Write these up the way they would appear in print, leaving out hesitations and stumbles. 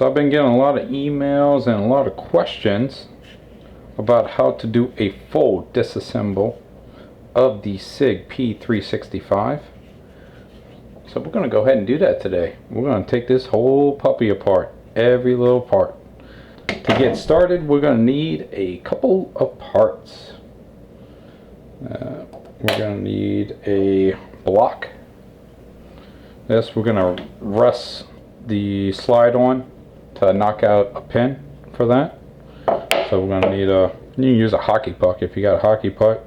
So I've been getting a lot of emails and a lot of questions about how to do a full disassemble of the Sig P365. So we're going to go ahead and do that today. We're going to take this whole puppy apart, every little part. To get started, we're going to need a couple of parts. We're going to need a block. This we're going to rest the slide on to knock out a pin for that. So we're going to need you can use a hockey puck. If you got a hockey puck,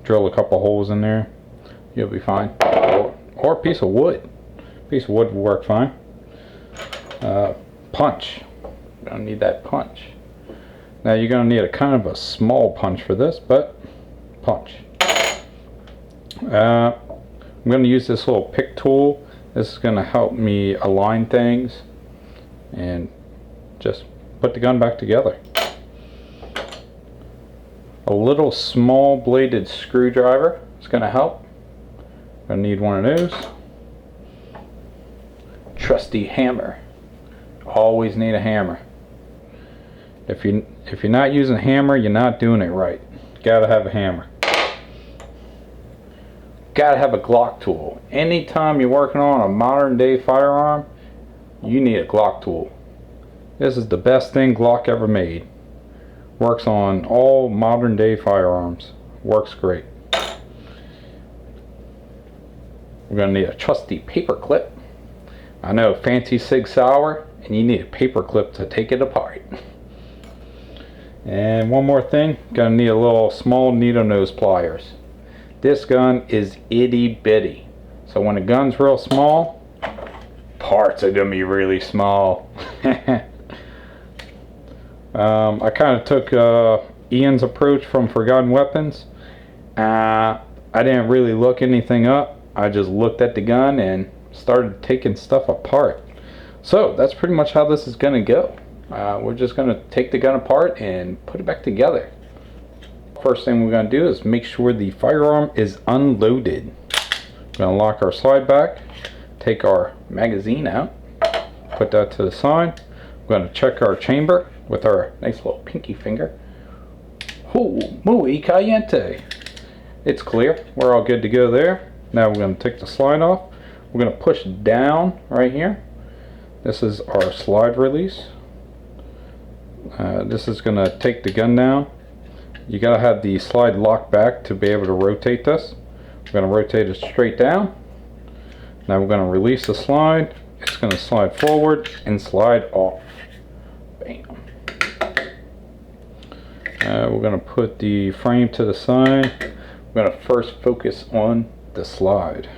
drill a couple holes in there, you'll be fine. Or a piece of wood. A piece of wood will work fine. Punch. You're going to need that punch. Now you're going to need a kind of a small punch for this, but punch. I'm going to use this little pick tool. This is going to help me align things and just put the gun back together. A little small bladed screwdriver is going to help. I'm going to need one of those. Trusty hammer. Always need a hammer. If you're not using a hammer, you're not doing it right. Gotta have a hammer. Gotta have a Glock tool. Anytime you're working on a modern day firearm, you need a Glock tool. This is the best thing Glock ever made. Works on all modern day firearms. Works great. We're going to need a trusty paper clip. I know, fancy Sig Sauer, and you need a paper clip to take it apart. And one more thing, going to need a little small needle nose pliers. This gun is itty bitty. So when a gun's real small, parts are going to be really small. I kind of took Ian's approach from Forgotten Weapons. I didn't really look anything up. I just looked at the gun and started taking stuff apart. So that's pretty much how this is going to go. We're just going to take the gun apart and put it back together. First thing we're going to do is make sure the firearm is unloaded. We're going to lock our slide back, take our magazine out, put that to the side. We're going to check our chamber with our nice little pinky finger. Oh, muy caliente. It's clear. We're all good to go there. Now we're going to take the slide off. We're going to push down right here. This is our slide release. This is going to take the gun down. You got to have the slide locked back to be able to rotate this. We're going to rotate it straight down. Now we're going to release the slide. It's going to slide forward and slide off. Bam. We're going to put the frame to the side. We're going to first focus on the slide.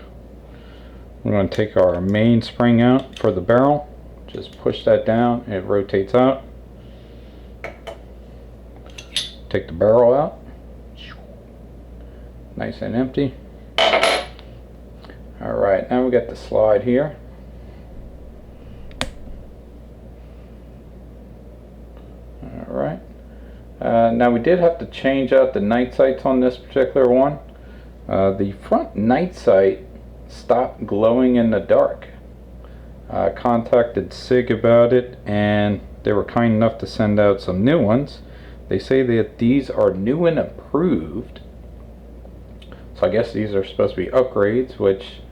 We're going to take our main spring out for the barrel. Just push that down and it rotates out. Take the barrel out. Nice and empty. Alright, now we got the slide here. Alright. Now we did have to change out the night sights on this particular one. The front night sight stopped glowing in the dark. I contacted Sig about it and they were kind enough to send out some new ones. They say that these are new and improved. So I guess these are supposed to be upgrades, which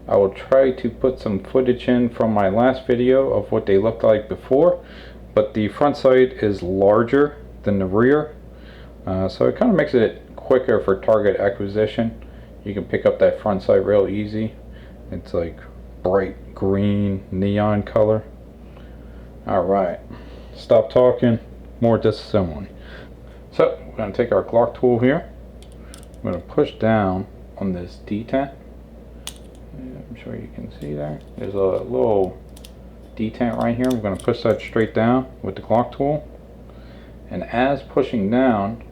I will try to put some footage in from my last video of what they looked like before. But the front sight is larger than the rear. So it kind of makes it quicker for target acquisition. You can pick up that front sight real easy. It's like bright green neon color. Alright, stop talking, more disassembling. So we're going to take our Glock tool here. I'm going to push down on this detent. I'm sure you can see there. There's a little detent right here. We're going to push that straight down with the Glock tool. And as pushing down,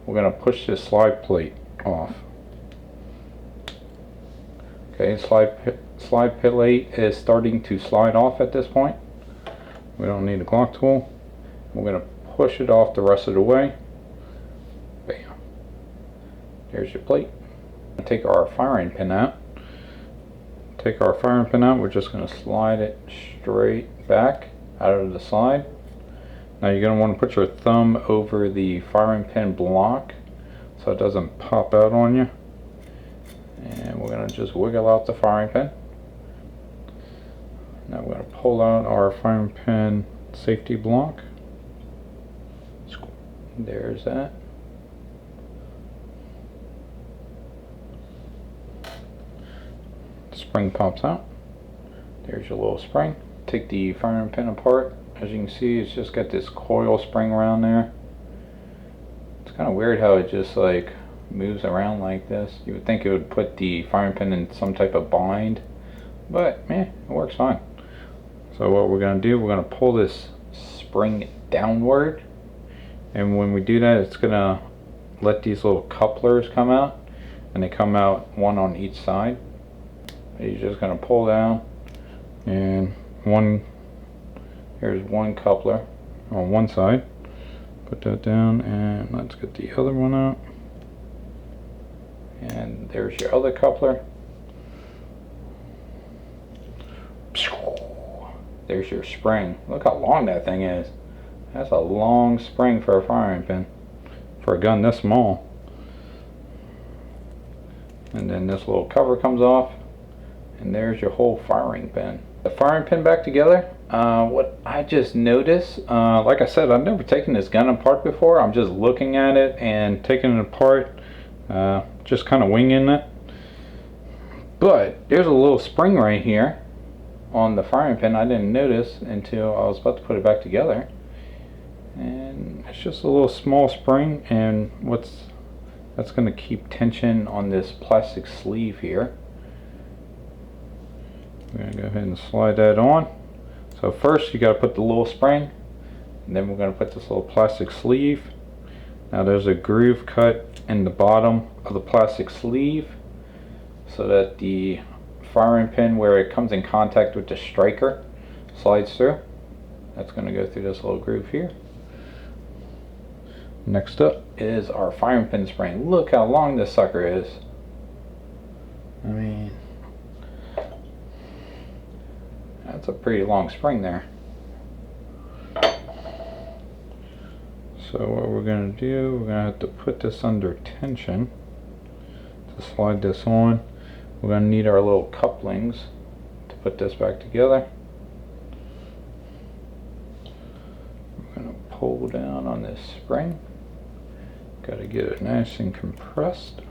we're going to push this slide plate off. Okay, slide plate is starting to slide off at this point. We don't need a Glock tool. We're going to push it off the rest of the way. Bam. There's your plate. Take our firing pin out. We're just going to slide it straight back out of the slide. Now you're going to want to put your thumb over the firing pin block so it doesn't pop out on you. And we're going to just wiggle out the firing pin. Now we're going to pull out our firing pin safety block. There's that. Spring pops out. There's your little spring. Take the firing pin apart. As you can see, it's just got this coil spring around there. It's kind of weird how it just like moves around like this. You would think it would put the firing pin in some type of bind, but it works fine. So what we're going to do, we're going to pull this spring downward, and when we do that, it's going to let these little couplers come out, and they come out one on each side. You're just going to pull down, and here's one coupler on one side. Put that down, and let's get the other one out. And there's your other coupler. There's your spring. Look how long that thing is. That's a long spring for a firing pin, for a gun this small. And then this little cover comes off, and there's your whole firing pin. The firing pin back together, what I just noticed, like I said, I've never taken this gun apart before. I'm just looking at it and taking it apart, just kind of winging it. But there's a little spring right here on the firing pin I didn't notice until I was about to put it back together. And it's just a little small spring, and that's going to keep tension on this plastic sleeve here. We're going to go ahead and slide that on. So first you got to put the little spring, and then we're going to put this little plastic sleeve. Now there's a groove cut in the bottom of the plastic sleeve so that the firing pin, where it comes in contact with the striker, slides through. That's going to go through this little groove here. Next up is our firing pin spring. Look how long this sucker is. I mean, that's a pretty long spring there. So what we're going to do, we're going to have to put this under tension to slide this on. We're going to need our little couplings to put this back together. We're going to pull down on this spring. Got to get it nice and compressed.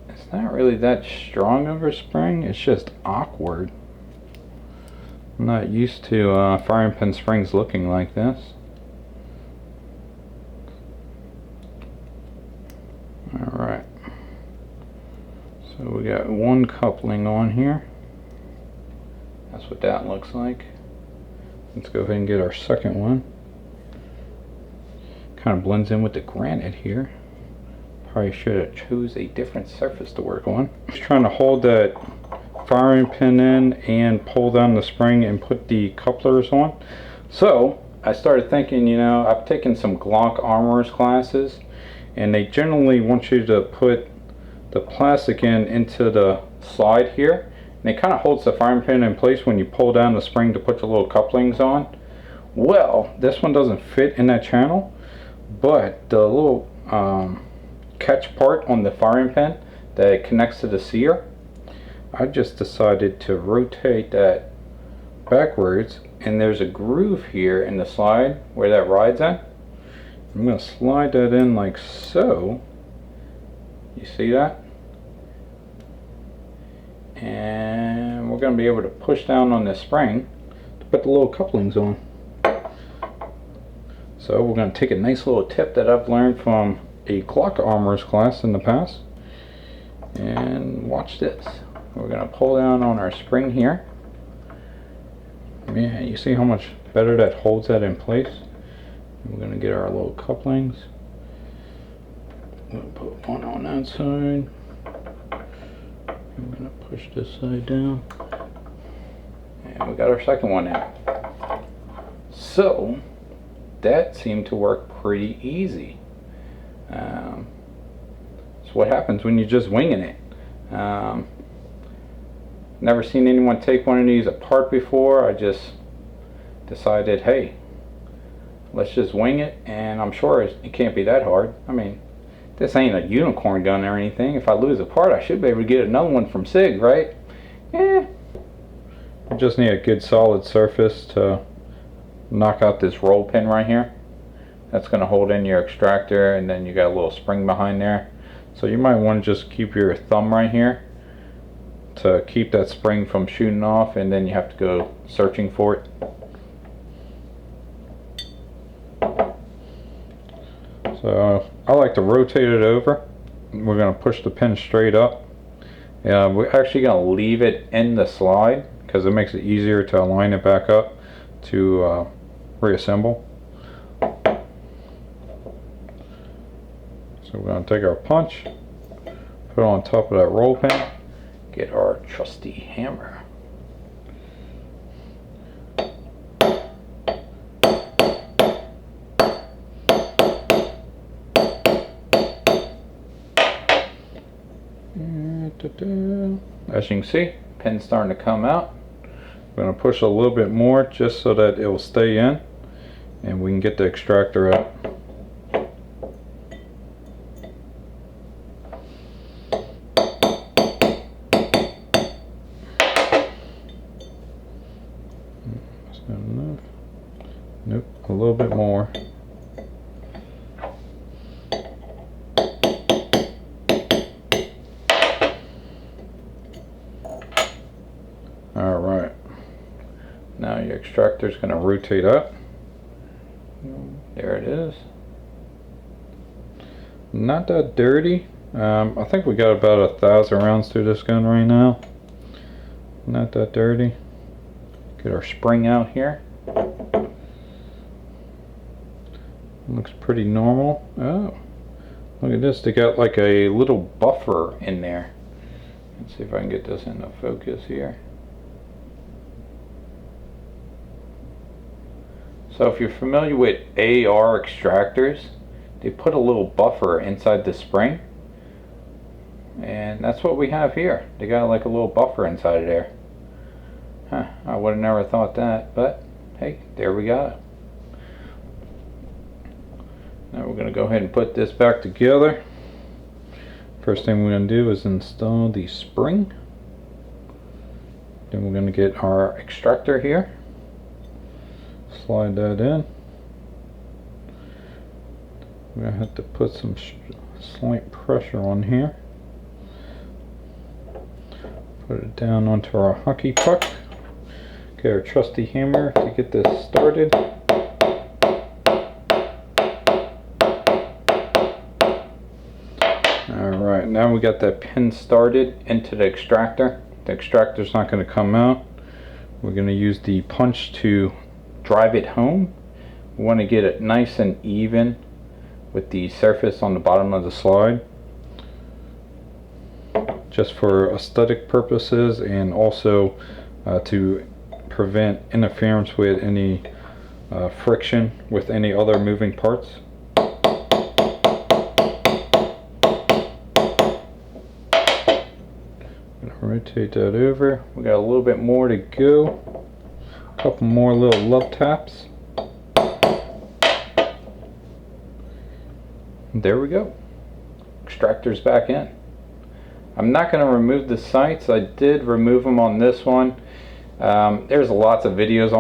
It's not really that strong of a spring, it's just awkward. I'm not used to firing pin springs looking like this. Alright, so we got one coupling on here. That's what that looks like. Let's go ahead and get our second one. Kind of blends in with the granite here. Probably should have chose a different surface to work on. Just trying to hold that firing pin in and pull down the spring and put the couplers on. So I started thinking, you know, I've taken some Glock armorers classes, and they generally want you to put the plastic into the slide here, and it kind of holds the firing pin in place when you pull down the spring to put the little couplings on. Well, this one doesn't fit in that channel, but the little catch part on the firing pin that connects to the sear, I just decided to rotate that backwards, and there's a groove here in the slide where that rides in. I'm going to slide that in like so. You see that? And we're going to be able to push down on this spring to put the little couplings on. So we're going to take a nice little tip that I've learned from a Glock armorers class in the past, and watch this. We're going to pull down on our spring here. Man, you see how much better that holds that in place? We're going to get our little couplings. We'll put one on that side. I'm going to push this side down. And we got our second one in. So that seemed to work pretty easy. It's what happens when you're just winging it. Never seen anyone take one of these apart before. I just decided, hey, let's just wing it, and I'm sure it can't be that hard. I mean, this ain't a unicorn gun or anything. If I lose a part, I should be able to get another one from Sig, right? Yeah. I just need a good solid surface to knock out this roll pin right here. That's going to hold in your extractor, and then you got a little spring behind there. So you might want to just keep your thumb right here to keep that spring from shooting off, and then you have to go searching for it. So I like to rotate it over. We're going to push the pin straight up. We're actually going to leave it in the slide because it makes it easier to align it back up to reassemble. So we're going to take our punch, put it on top of that roll pin, get our trusty hammer. As you can see, pin's starting to come out. We're going to push a little bit more just so that it will stay in and we can get the extractor out. That's not enough. Nope, a little bit more. Alright, now your extractor is going to rotate up. There it is. Not that dirty. I think we got about 1,000 rounds through this gun right now. Not that dirty. Get our spring out here. Looks pretty normal. Oh, look at this. They got like a little buffer in there. Let's see if I can get this into focus here. So if you're familiar with AR extractors, they put a little buffer inside the spring, and that's what we have here. They got like a little buffer inside of there. Huh, I would have never thought that, but hey, there we got it. Now we're going to go ahead and put this back together. First thing we're going to do is install the spring. Then we're going to get our extractor here. Slide that in. We're going to have to put some slight pressure on here. Put it down onto our hockey puck. Get our trusty hammer to get this started. Alright, now we got that pin started into the extractor. The extractor's not going to come out. We're going to use the punch to drive it home. We want to get it nice and even with the surface on the bottom of the slide, just for aesthetic purposes, and also to prevent interference with any friction with any other moving parts. Rotate that over. We got a little bit more to go. A couple more little love taps. There we go. Extractor's back in. I'm not going to remove the sights. I did remove them on this one. There's lots of videos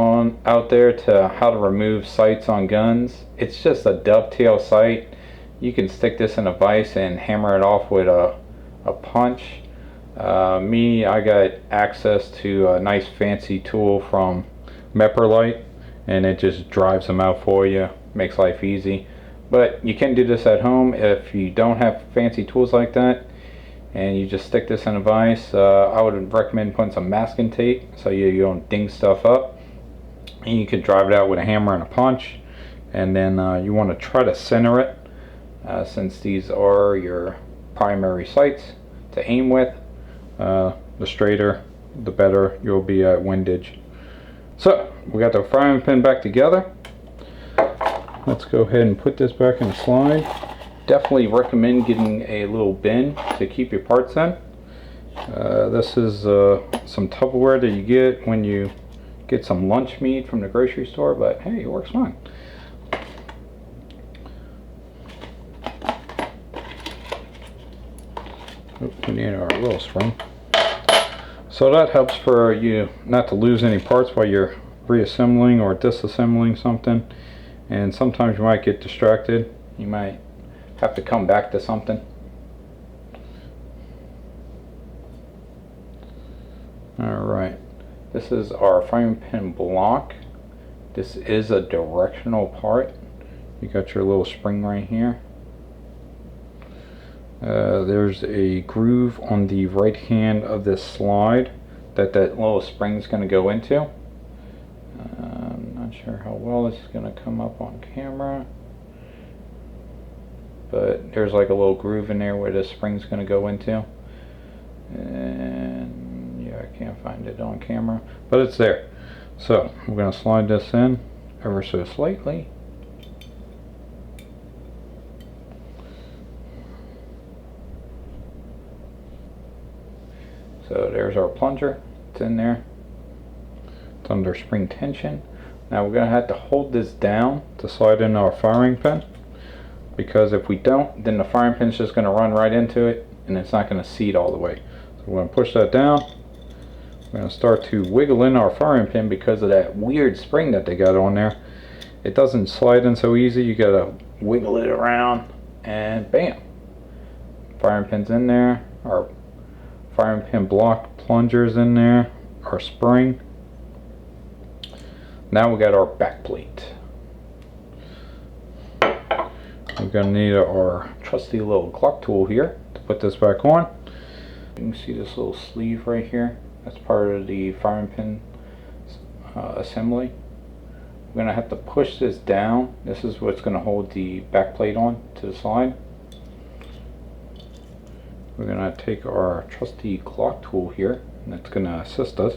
out there to how to remove sights on guns. It's just a dovetail sight. You can stick this in a vise and hammer it off with a punch. I got access to a nice fancy tool from Mepperlite, and it just drives them out for you, makes life easy. But you can do this at home if you don't have fancy tools like that, and you just stick this in a vise. I would recommend putting some masking tape so you don't ding stuff up, and you can drive it out with a hammer and a punch. And then you want to try to center it, since these are your primary sights to aim with. The straighter the better you'll be at windage. So we got the firing pin back together. Let's go ahead and put this back in the slide. Definitely recommend getting a little bin to keep your parts in. This is some Tupperware that you get when you get some lunch meat from the grocery store, but hey, it works fine. We need our little spring. So that helps for you not to lose any parts while you're reassembling or disassembling something. And sometimes you might get distracted. You might have to come back to something. Alright, this is our firing pin block. This is a directional part. You got your little spring right here. There's a groove on the right hand of this slide that little spring is going to go into. I'm not sure how well this is going to come up on camera, but there's like a little groove in there where the spring's going to go into. And yeah, I can't find it on camera, but it's there. So we're going to slide this in ever so slightly. So there's our plunger. It's in there. It's under spring tension. Now we're going to have to hold this down to slide in our firing pin, because if we don't, then the firing pin is just going to run right into it and it's not going to seat all the way. So we're going to push that down. We're going to start to wiggle in our firing pin because of that weird spring that they got on there. It doesn't slide in so easy. You got to wiggle it around and bam. Firing pin's in there. Our firing pin block plungers in there, our spring. Now we got our back plate. We're going to need our trusty little Glock tool here to put this back on. You can see this little sleeve right here. That's part of the firing pin assembly. We're going to have to push this down. This is what's going to hold the back plate on to the slide. We're going to take our trusty Glock tool here, and that's going to assist us.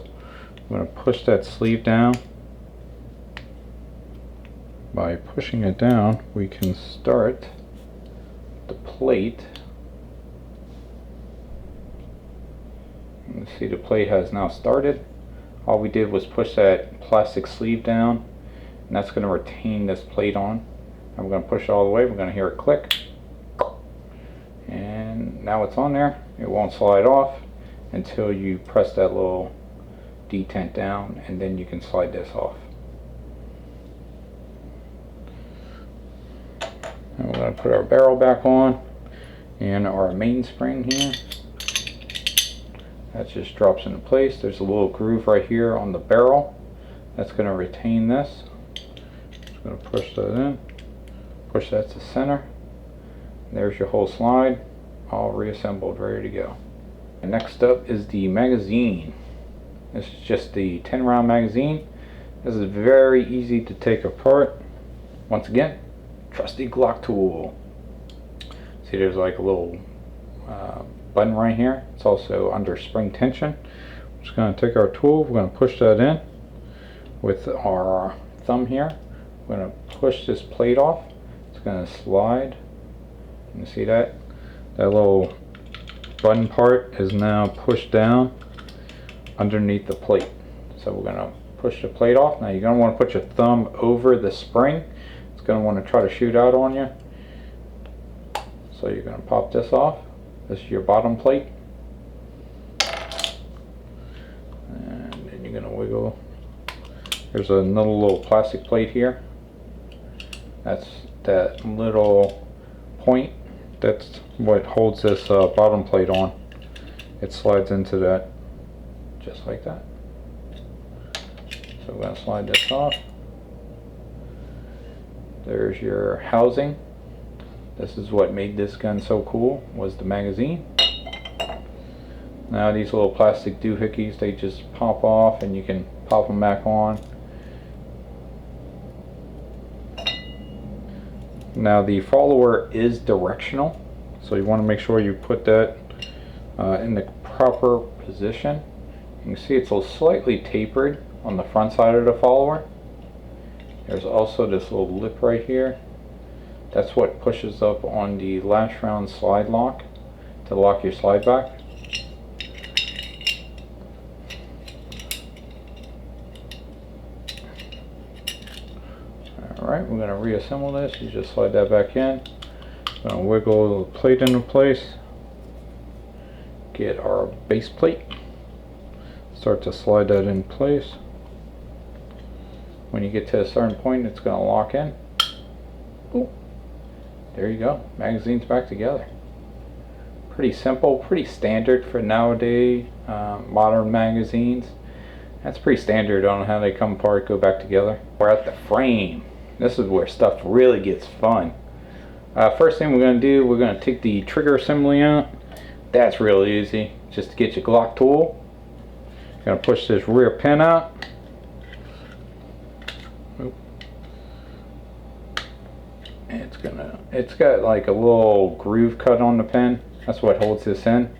We're going to push that sleeve down. By pushing it down, we can start the plate. You can see the plate has now started. All we did was push that plastic sleeve down, and that's going to retain this plate on. And we're going to push it all the way. We're going to hear it click. And now it's on there. It won't slide off until you press that little detent down, and then you can slide this off. And we're going to put our barrel back on, and our mainspring here. That just drops into place. There's a little groove right here on the barrel that's going to retain this. Just going to push that in, push that to center. There's your whole slide, all reassembled, ready to go. And next up is the magazine. This is just the 10-round magazine. This is very easy to take apart. Once again, trusty Glock tool. See, there's like a little button right here. It's also under spring tension. We're just going to take our tool. We're going to push that in with our thumb here. We're going to push this plate off. It's going to slide. You see that? That little button part is now pushed down underneath the plate. So we're going to push the plate off. Now you're going to want to put your thumb over the spring. It's going to want to try to shoot out on you. So you're going to pop this off. This is your bottom plate. And then you're going to wiggle. There's another little plastic plate here. That's that little point. That's what holds this bottom plate on. It slides into that just like that. So we're going to slide this off. There's your housing. This is what made this gun so cool, was the magazine. Now these little plastic doohickeys, they just pop off and you can pop them back on. Now the follower is directional, so you want to make sure you put that in the proper position. You can see it's a little slightly tapered on the front side of the follower. There's also this little lip right here. That's what pushes up on the last round slide lock to lock your slide back. Alright, we're going to reassemble this. You just slide that back in. Going to wiggle the plate into place. Get our base plate. Start to slide that in place. When you get to a certain point, it's going to lock in. Ooh. There you go. Magazine's back together. Pretty simple, pretty standard for nowadays modern magazines. That's pretty standard on how they come apart, go back together. We're at the frame. This is where stuff really gets fun. First thing we're going to do, we're going to take the trigger assembly out. That's real easy. Just to get your Glock tool. Going to push this rear pin out. It's got like a little groove cut on the pin. That's what holds this in.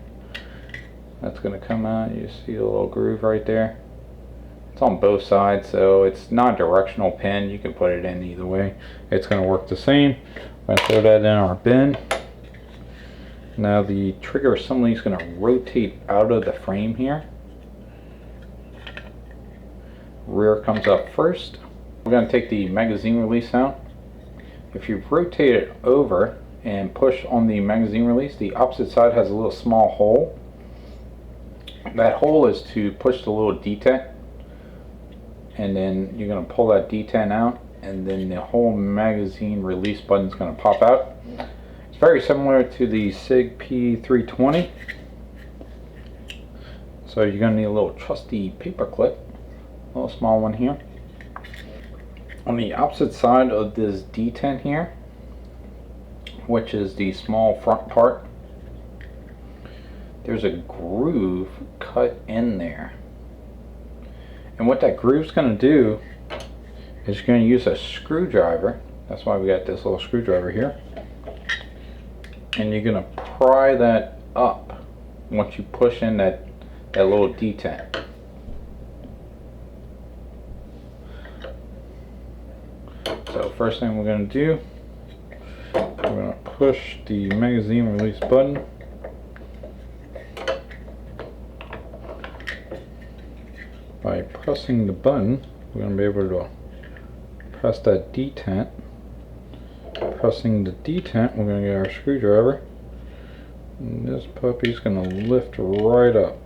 That's going to come out. You see the little groove right there. It's on both sides, so it's not a directional pin. You can put it in either way. It's going to work the same. I'm going to throw that in our bin. Now the trigger assembly is going to rotate out of the frame here. Rear comes up first. We're going to take the magazine release out. If you rotate it over and push on the magazine release, the opposite side has a little small hole. That hole is to push the little detent, and then you're going to pull that detent out, and then the whole magazine release button is going to pop out. It's very similar to the Sig P320. So you're going to need a little trusty paper clip, a little small one here. On the opposite side of this detent here, which is the small front part, there's a groove cut in there. And what that groove's going to do is you're going to use a screwdriver. That's why we got this little screwdriver here. And you're going to pry that up once you push in that little detent. So first thing we're going to do, we're going to push the magazine release button. By pressing the button, we're going to be able to press that detent. Pressing the detent, we're going to get our screwdriver. And this puppy's going to lift right up.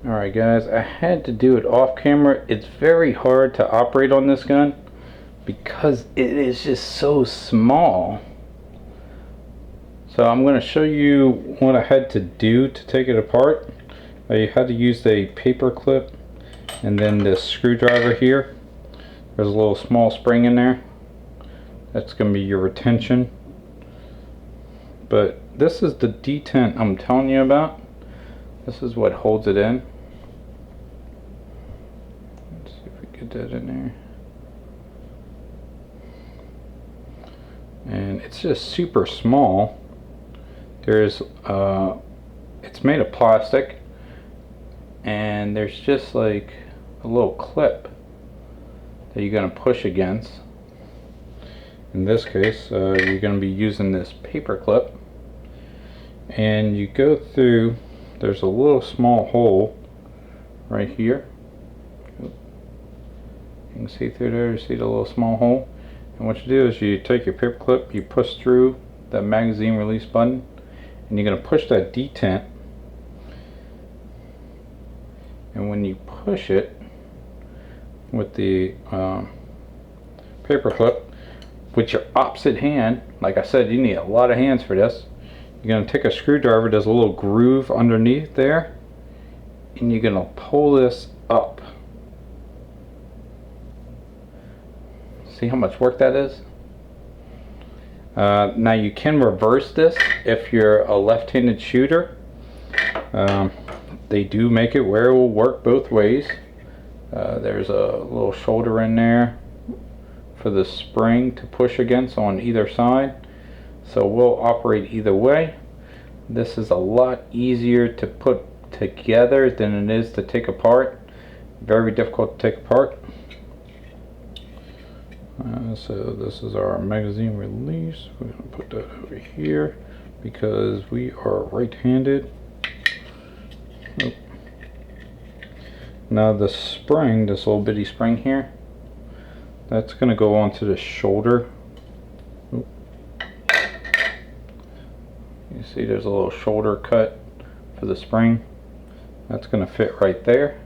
Alright guys, I had to do it off camera. It's very hard to operate on this gun because it is just so small. So I'm going to show you what I had to do to take it apart. You had to use a paper clip and then this screwdriver here. There's a little small spring in there. That's going to be your retention. But this is the detent I'm telling you about. This is what holds it in. Let's see if we get that in there. And it's just super small. There's it's made of plastic, and there's just like a little clip that you're going to push against. In this case, you're going to be using this paper clip, and you go through. There's a little small hole right here. You can see through there. You see the little small hole. And what you do is you take your paper clip, you push through the magazine release button, and you're going to push that detent. And when you push it with the paper clip with your opposite hand, like I said, you need a lot of hands for this. You're going to take a screwdriver, there's a little groove underneath there, and you're going to pull this up. See how much work that is? Now you can reverse this if you're a left-handed shooter. They do make it where it will work both ways. There's a little shoulder in there for the spring to push against on either side. So we'll operate either way. This is a lot easier to put together than it is to take apart. Very difficult to take apart. So this is our magazine release. We're going to put that over here because we are right-handed. Oh. Now the spring, this little bitty spring here, that's going to go onto the shoulder. Oop. You see there's a little shoulder cut for the spring. That's going to fit right there.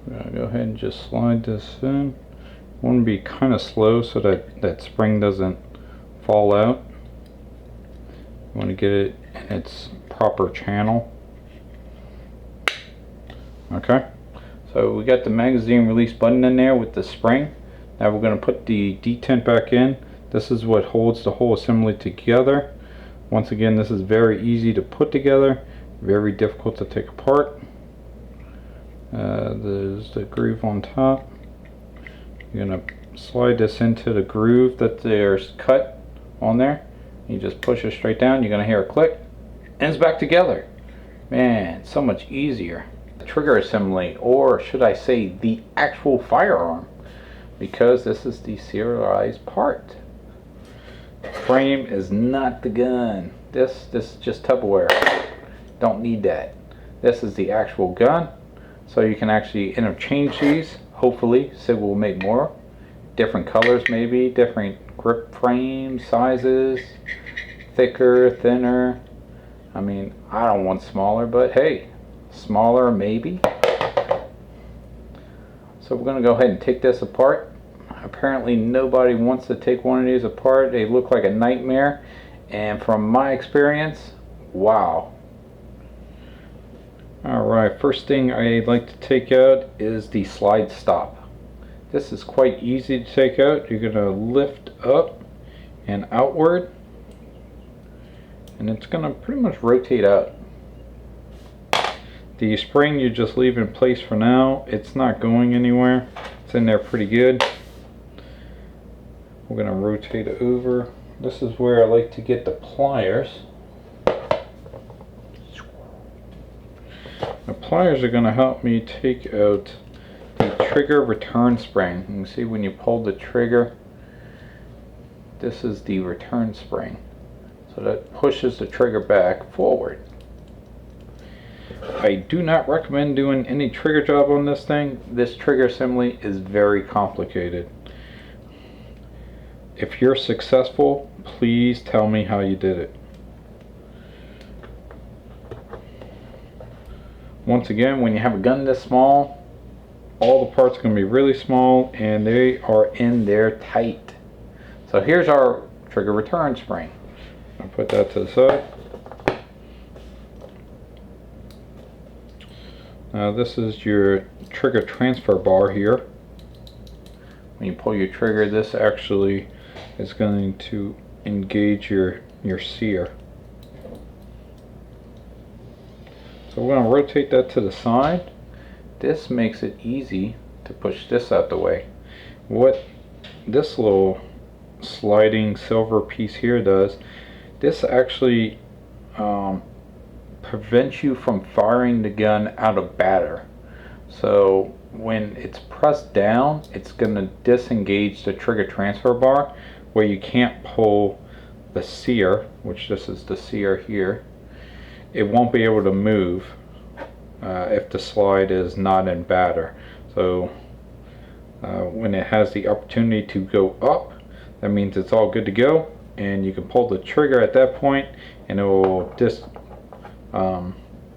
I'm going to go ahead and just slide this in. I want to be kind of slow so that that spring doesn't fall out. You want to get it in its proper channel. Okay, so we got the magazine release button in there with the spring. Now we're going to put the detent back in. This is what holds the whole assembly together. Once again, this is very easy to put together, very difficult to take apart. There's the groove on top. You're going to slide this into the groove that there's cut on there. You just push it straight down. You're going to hear a click, and it's back together. Man, so much easier. The trigger assembly, or should I say the actual firearm, because this is the serialized part. The frame is not the gun. This is just Tupperware. Don't need that. This is the actual gun. So you can actually interchange these. Hopefully Sig will make more. Different colors maybe, different grip frame sizes, thicker, thinner. I mean, I don't want smaller, but hey, smaller maybe. So we're going to go ahead and take this apart. Apparently nobody wants to take one of these apart. They look like a nightmare, and from my experience, wow. Alright, first thing I'd like to take out is the slide stop. This is quite easy to take out. You're going to lift up and outward, and it's going to pretty much rotate out. The spring you just leave in place for now. It's not going anywhere. It's in there pretty good. We're going to rotate it over. This is where I like to get the pliers. The pliers are going to help me take out the trigger return spring. You can see when you pull the trigger, this is the return spring. So that pushes the trigger back forward. I do not recommend doing any trigger job on this thing. This trigger assembly is very complicated. If you're successful, please tell me how you did it. Once again, when you have a gun this small, all the parts are going to be really small, and they are in there tight. So here's our trigger return spring. I'll put that to the side. Now this is your trigger transfer bar here. When you pull your trigger, this actually is going to engage your sear. So we're going to rotate that to the side. This makes it easy to push this out the way. What this little sliding silver piece here does, this actually prevents you from firing the gun out of batter. So when it's pressed down, it's going to disengage the trigger transfer bar, where you can't pull the sear, which this is the sear here. It won't be able to move if the slide is not in batter. So when it has the opportunity to go up, that means it's all good to go, and you can pull the trigger at that point, and it will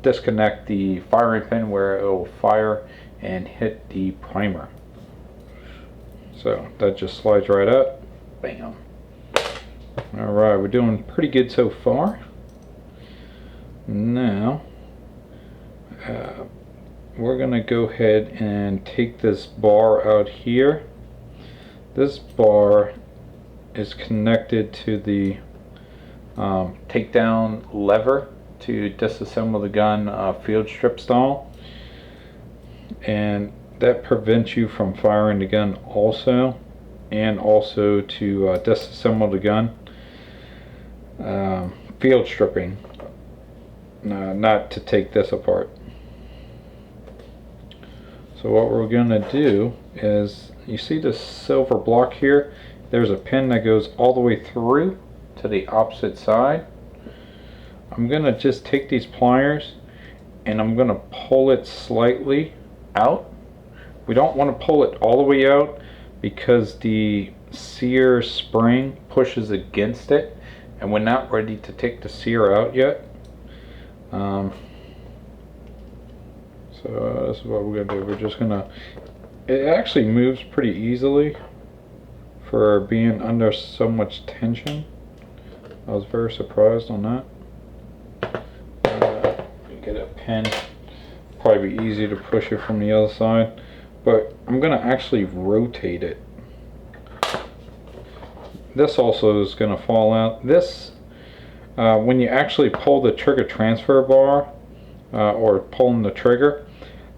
disconnect the firing pin where it will fire and hit the primer. So that just slides right up. Bam. Alright, we're doing pretty good so far. Now we're going to go ahead and take this bar out here. This bar is connected to the takedown lever to disassemble the gun field strip style, and that prevents you from firing the gun also, and also to disassemble the gun field stripping, not to take this apart. So what we're going to do is, you see this silver block here, there's a pin that goes all the way through. to the opposite side. I'm going to just take these pliers and I'm going to pull it slightly out. We don't want to pull it all the way out because the sear spring pushes against it and we're not ready to take the sear out yet. So this is what we're going to do. We're just going to, it actually moves pretty easily for being under so much tension. I was very surprised on that. Get a pen, probably be easy to push it from the other side, but I'm going to actually rotate it. This also is going to fall out. This, when you actually pull the trigger transfer bar or pulling the trigger,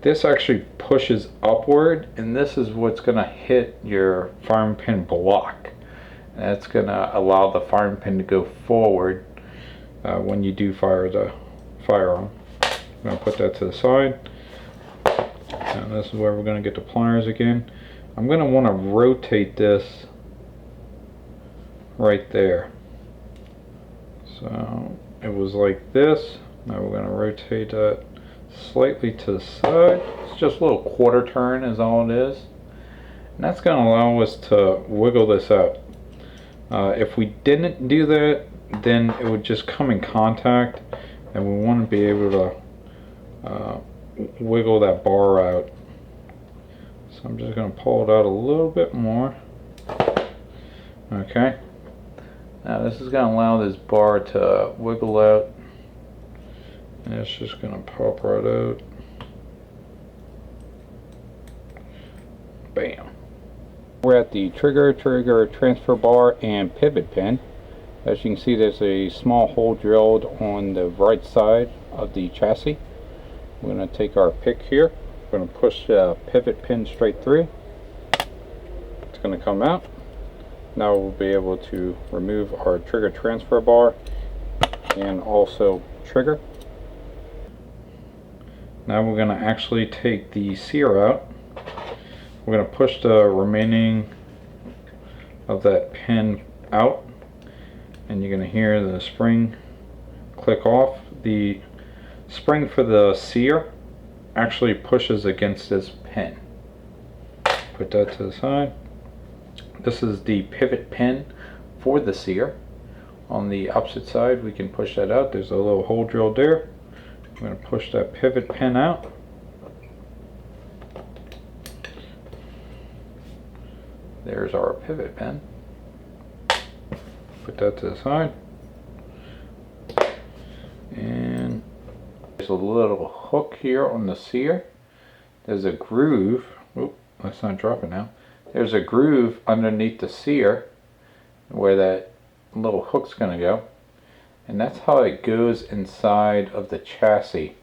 this actually pushes upward, and this is what's going to hit your firing pin block. That's going to allow the firing pin to go forward when you do fire the firearm. I'm going to put that to the side. And this is where we're going to get the pliers again. I'm going to want to rotate this right there. So it was like this. Now we're going to rotate that slightly to the side. It's just a little quarter turn is all it is. And that's going to allow us to wiggle this out. If we didn't do that, then it would just come in contact, and we want to be able to wiggle that bar out. So I'm just going to pull it out a little bit more. Okay. Now this is going to allow this bar to wiggle out, and it's just going to pop right out. Bam. We're at the trigger transfer bar and pivot pin. As you can see, there's a small hole drilled on the right side of the chassis. We're going to take our pick here. We're going to push the pivot pin straight through. It's going to come out. Now we'll be able to remove our trigger transfer bar and also trigger. Now we're going to actually take the sear out. We're going to push the remaining of that pin out, and you're going to hear the spring click off. The spring for the sear actually pushes against this pin. Put that to the side. This is the pivot pin for the sear. On the opposite side, we can push that out. There's a little hole drilled there. I'm going to push that pivot pin out. There's our pivot pin. Put that to the side. And there's a little hook here on the sear. There's a groove. Oop, let's not drop it now. There's a groove underneath the sear where that little hook's going to go. And that's how it goes inside of the chassis.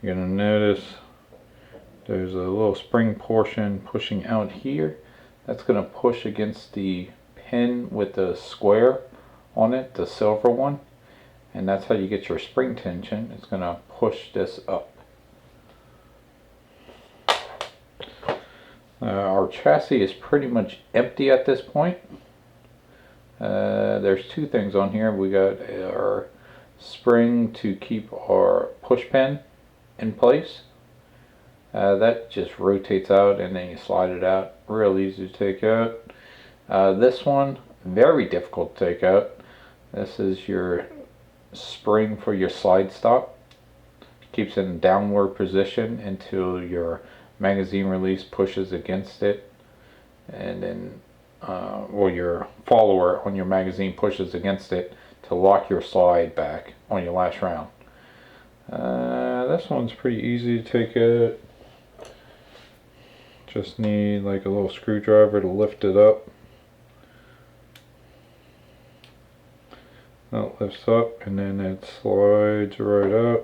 You're going to notice there's a little spring portion pushing out here. That's going to push against the pin with the square on it, the silver one. And that's how you get your spring tension. It's going to push this up. Our chassis is pretty much empty at this point. There's two things on here. We got our spring to keep our push pin in place. That just rotates out and then you slide it out. Real easy to take out. This one, very difficult to take out. This is your spring for your slide stop. Keeps it in downward position until your magazine release pushes against it, and then well, your follower on your magazine pushes against it to lock your slide back on your last round. This one's pretty easy to take out. Just need like a little screwdriver to lift it up. That lifts up and then it slides right out.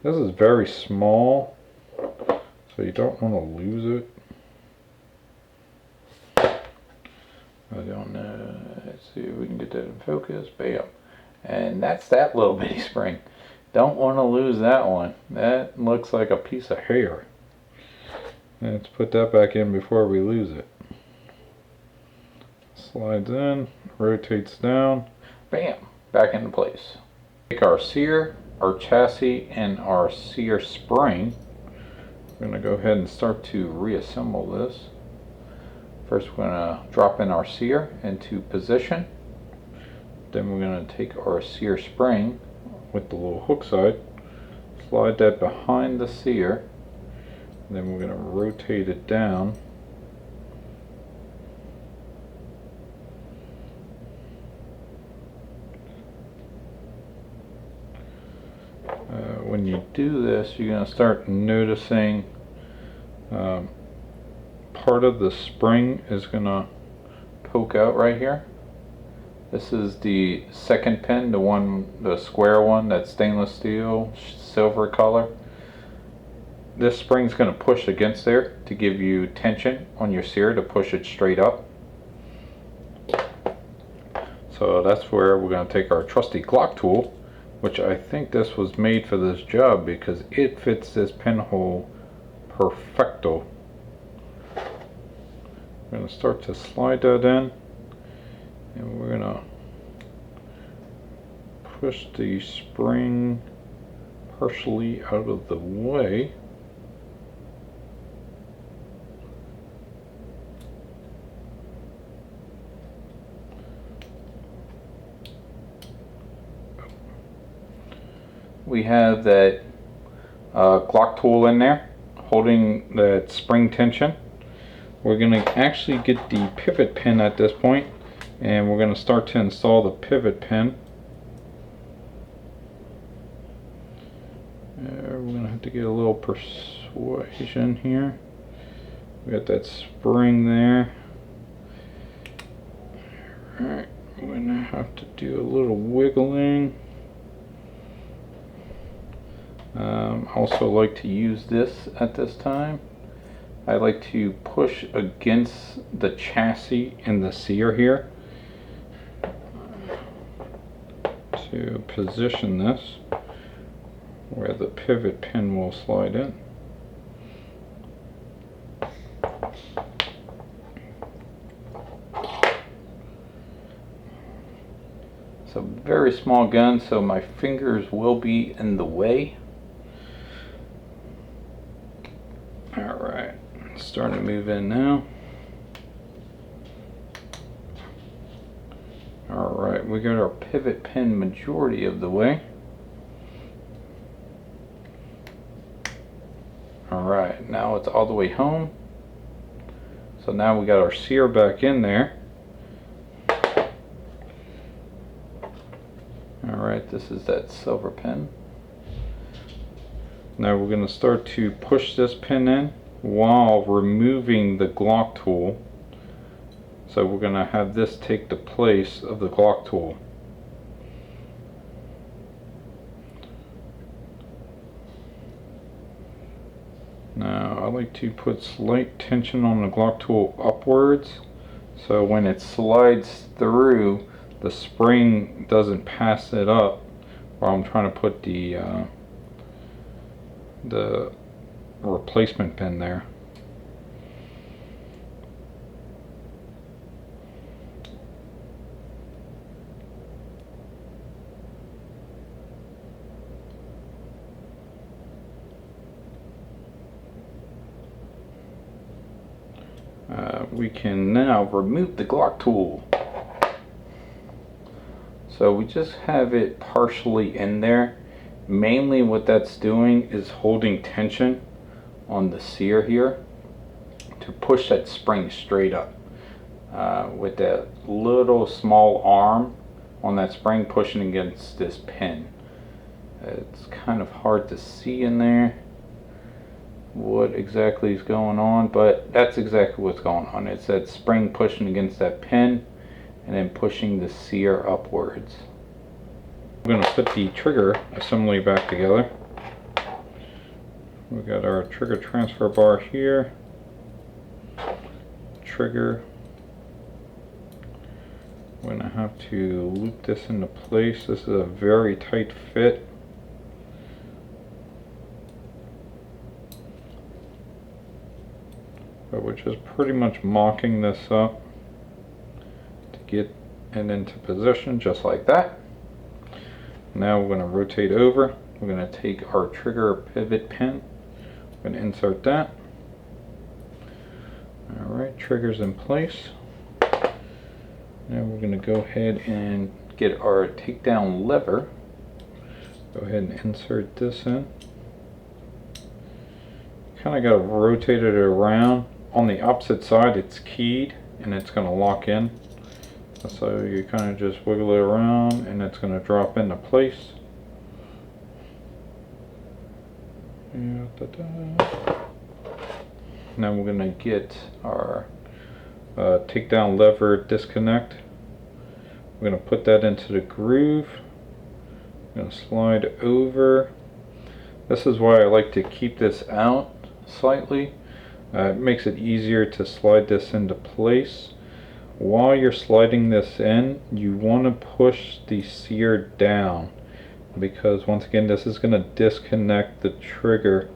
This is very small, so you don't want to lose it. I don't know. Let's see if we can get that in focus. Bam. And that's that little bitty spring. Don't want to lose that one. That looks like a piece of hair. Let's put that back in before we lose it. Slides in, rotates down. Bam! Back into place. Take our sear, our chassis, and our sear spring. We're going to go ahead and start to reassemble this. First we're going to drop in our sear into position. Then we're going to take our sear spring with the little hook side, slide that behind the sear, and then we're going to rotate it down. When you do this, you're going to start noticing part of the spring is going to poke out right here. This is the second pin, the square one, that's stainless steel, silver color. This spring's going to push against there to give you tension on your sear to push it straight up. So that's where we're going to take our trusty Glock tool, which I think this was made for this job because it fits this pinhole perfecto. We're going to start to slide that in, and we're going to push the spring partially out of the way. We have that Glock tool in there holding that spring tension. We're going to actually get the pivot pin at this point, and we're going to start to install the pivot pin. We're going to have to get a little persuasion here. We got that spring there. Alright, we're going to have to do a little wiggling. Also like to use this at this time. I like to push against the chassis and the sear here to position this where the pivot pin will slide in. It's a very small gun, so my fingers will be in the way. Alright, starting to move in now. Alright, we got our pivot pin majority of the way. Alright, now it's all the way home. So now we got our sear back in there. Alright, this is that silver pin. Now we're going to start to push this pin in while removing the Glock tool. So we're going to have this take the place of the Glock tool. Now I like to put slight tension on the Glock tool upwards, so when it slides through, the spring doesn't pass it up while I'm trying to put the replacement pin there. We can now remove the Glock tool. So we just have it partially in there. Mainly what that's doing is holding tension on the sear here to push that spring straight up with that little small arm on that spring pushing against this pin. It's kind of hard to see in there what exactly is going on, but that's exactly what's going on. It's that spring pushing against that pin and then pushing the sear upwards. We're going to put the trigger assembly back together. We got our trigger transfer bar here, trigger. We're going to have to loop this into place. This is a very tight fit. But we're just pretty much mocking this up to get and into position just like that. Now we're going to rotate over. We're going to take our trigger pivot pin. We're going to insert that. Alright, trigger's in place. Now we're going to go ahead and get our takedown lever. Go ahead and insert this in. Kind of got to rotate it around. On the opposite side it's keyed and it's going to lock in. So you kind of just wiggle it around and it's going to drop into place. Now we're going to get our takedown lever disconnect. We're going to put that into the groove. I'm going to slide over. This is why I like to keep this out slightly. It makes it easier to slide this into place. While you're sliding this in, you want to push the sear down, because once again this is going to disconnect the trigger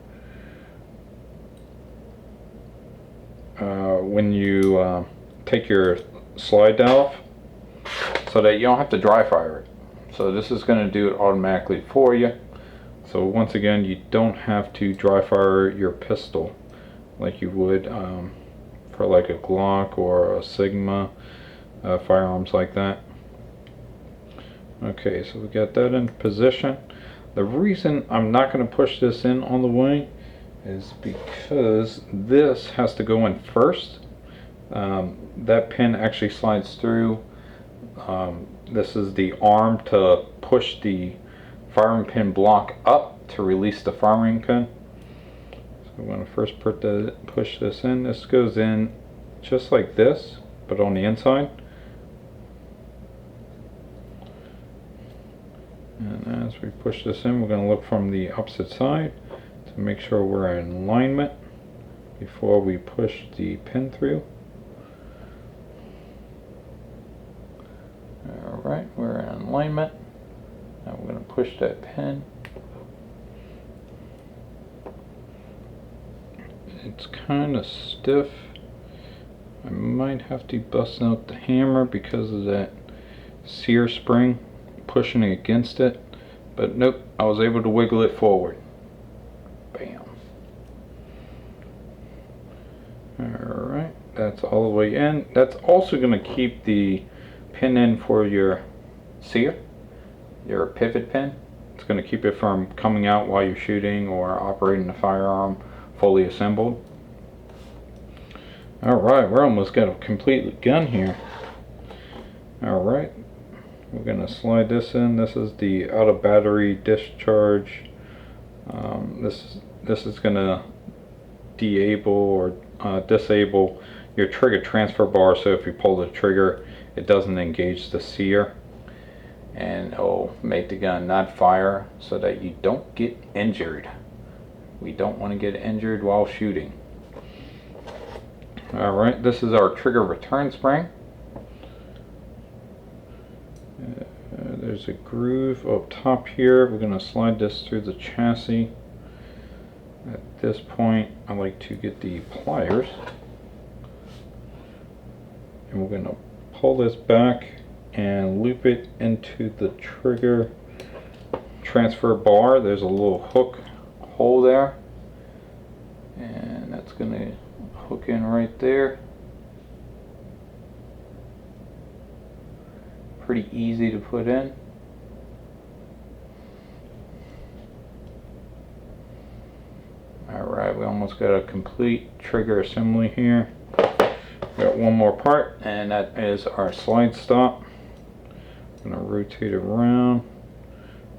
when you take your slide off, so that you don't have to dry fire it. So this is going to do it automatically for you. So once again, you don't have to dry fire your pistol like you would for like a Glock or a Sigma, firearms like that. Okay, so we got that in position. The reason I'm not going to push this in on the wing is because this has to go in first. That pin actually slides through. This is the arm to push the firing pin block up to release the firing pin. So I'm going to first push this in. This goes in just like this, but on the inside. And as we push this in, we're going to look from the opposite side to make sure we're in alignment before we push the pin through. Alright, we're in alignment. Now we're going to push that pin. It's kind of stiff. I might have to bust out the hammer because of that sear spring pushing against it, but nope, I was able to wiggle it forward. Bam. Alright, that's all the way in. That's also going to keep the pin in for your sear, your pivot pin. It's going to keep it from coming out while you're shooting or operating the firearm fully assembled. Alright, we're almost got a complete gun here. Alright, we're going to slide this in. This is the out of battery discharge. This is going to disable or disable your trigger transfer bar, so if you pull the trigger it doesn't engage the sear, and it'll make the gun not fire so that you don't get injured. We don't want to get injured while shooting. Alright, this is our trigger return spring. There's a groove up top here. We're going to slide this through the chassis. At this point I like to get the pliers, and we're going to pull this back and loop it into the trigger transfer bar. There's a little hook hole there, and that's going to hook in right there. Pretty easy to put in. Alright, we almost got a complete trigger assembly here. We got one more part, and that is our slide stop. I'm going to rotate it around,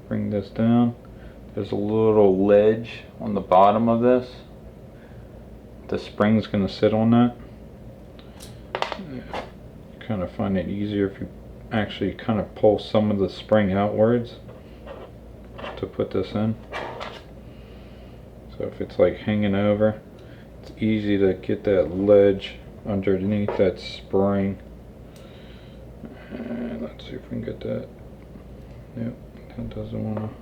bring this down. There's a little ledge on the bottom of this. The spring's going to sit on that. You kind of find it easier if you actually kind of pull some of the spring outwards to put this in. So if it's like hanging over, it's easy to get that ledge underneath that spring. And let's see if we can get that. Yep, that doesn't want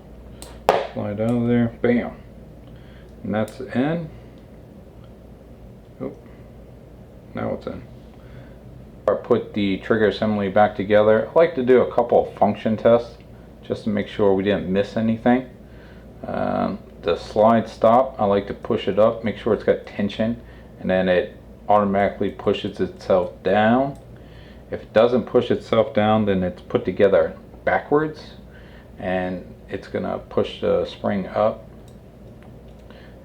to slide out of there. Bam! And that's in. Oh, now it's in. Our put the trigger assembly back together, I like to do a couple of function tests just to make sure we didn't miss anything. The slide stop, I like to push it up, make sure it's got tension, and then it automatically pushes itself down. If it doesn't push itself down, then it's put together backwards, and it's gonna push the spring up,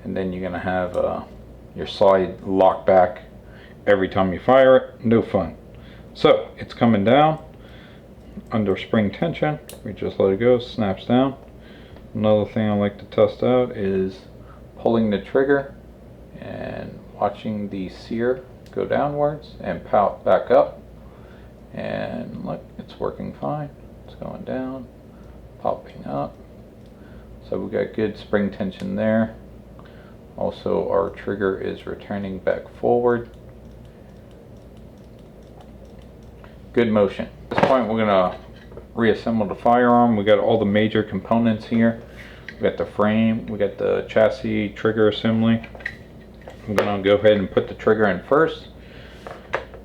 and then you're gonna have your slide lock back every time you fire it. No fun. So it's coming down under spring tension. We just let it go, snaps down. Another thing I like to test out is pulling the trigger and watching the sear go downwards and pout back up. And look, it's working fine. It's going down, popping up. So we got good spring tension there. Also, our trigger is returning back forward. Good motion. At this point, we're gonna reassemble the firearm. We got all the major components here. We got the frame, we got the chassis, trigger assembly. I'm gonna go ahead and put the trigger in first.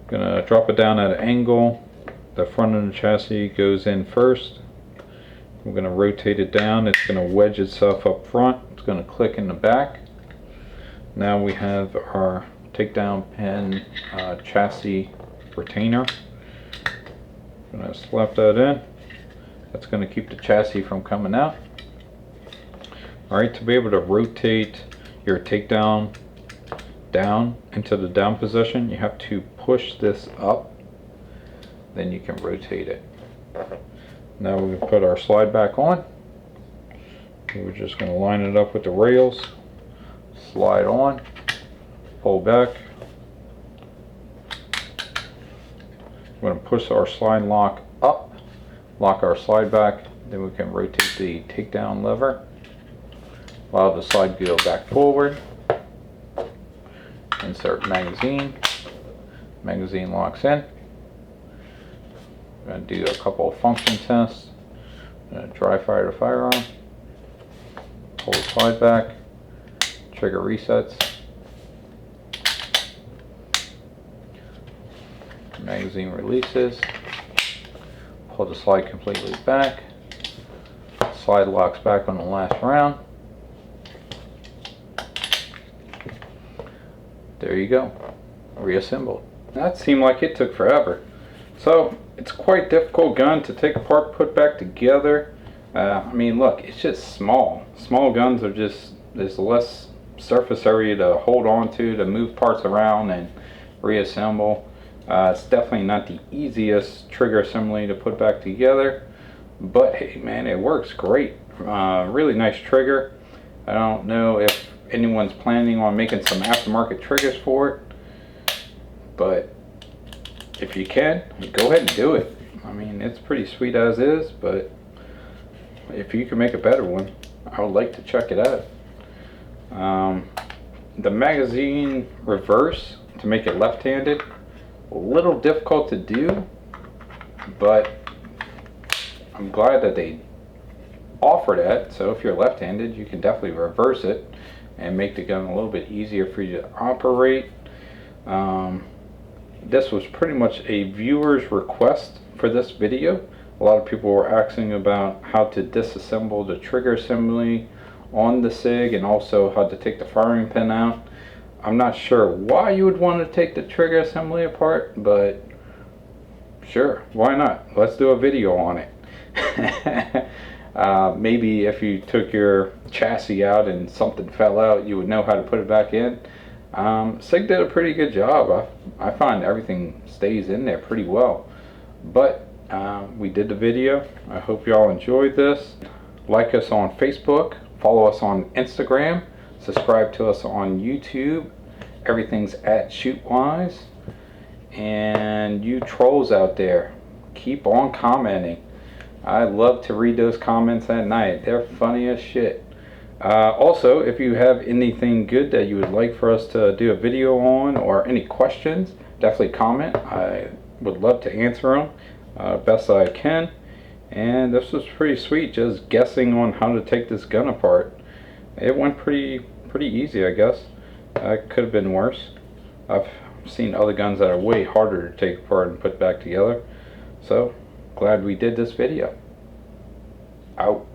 Gonna drop it down at an angle. The front of the chassis goes in first. We're gonna rotate it down. It's gonna wedge itself up front. It's gonna click in the back. Now we have our takedown pin chassis retainer. Gonna slap that in. That's going to keep the chassis from coming out. Alright, to be able to rotate your takedown down into the down position, you have to push this up, then you can rotate it. Now we can put our slide back on. We're just going to line it up with the rails, slide on, pull back. We're going to push our slide lock up, lock our slide back, then we can rotate the takedown lever, allow the slide to go back forward, insert magazine, magazine locks in. We're going to do a couple of function tests. Dry fire the firearm, pull the slide back, trigger resets, magazine releases, pull the slide completely back, slide locks back on the last round. There you go, reassembled. That seemed like it took forever. So it's quite difficult gun to take apart, put back together. I mean, look, it's just small. Small guns are just, there's less surface area to hold on to move parts around and reassemble. It's definitely not the easiest trigger assembly to put back together, but hey man, it works great. Really nice trigger. I don't know if anyone's planning on making some aftermarket triggers for it, but if you can, go ahead and do it. I mean, it's pretty sweet as is, but if you can make a better one, I would like to check it out. The magazine reverse to make it left-handed, a little difficult to do, but I'm glad that they offer that. So if you're left-handed, you can definitely reverse it and make the gun a little bit easier for you to operate. This was pretty much a viewer's request for this video. A lot of people were asking about how to disassemble the trigger assembly on the Sig and also how to take the firing pin out. I'm not sure why you would want to take the trigger assembly apart, but sure, why not? Let's do a video on it. Maybe if you took your chassis out and something fell out, you would know how to put it back in. Sig did a pretty good job. I find everything stays in there pretty well. But we did the video. I hope y'all enjoyed this. Like us on Facebook, follow us on Instagram, subscribe to us on YouTube. Everything's at Shootwise. And you trolls out there, keep on commenting. I love to read those comments at night. They're funny as shit. Also, if you have anything good that you would like for us to do a video on or any questions, definitely comment. I would love to answer them best I can. And this was pretty sweet, just guessing on how to take this gun apart. It went pretty easy, I guess. It could have been worse. I've seen other guns that are way harder to take apart and put back together. So glad we did this video. Out.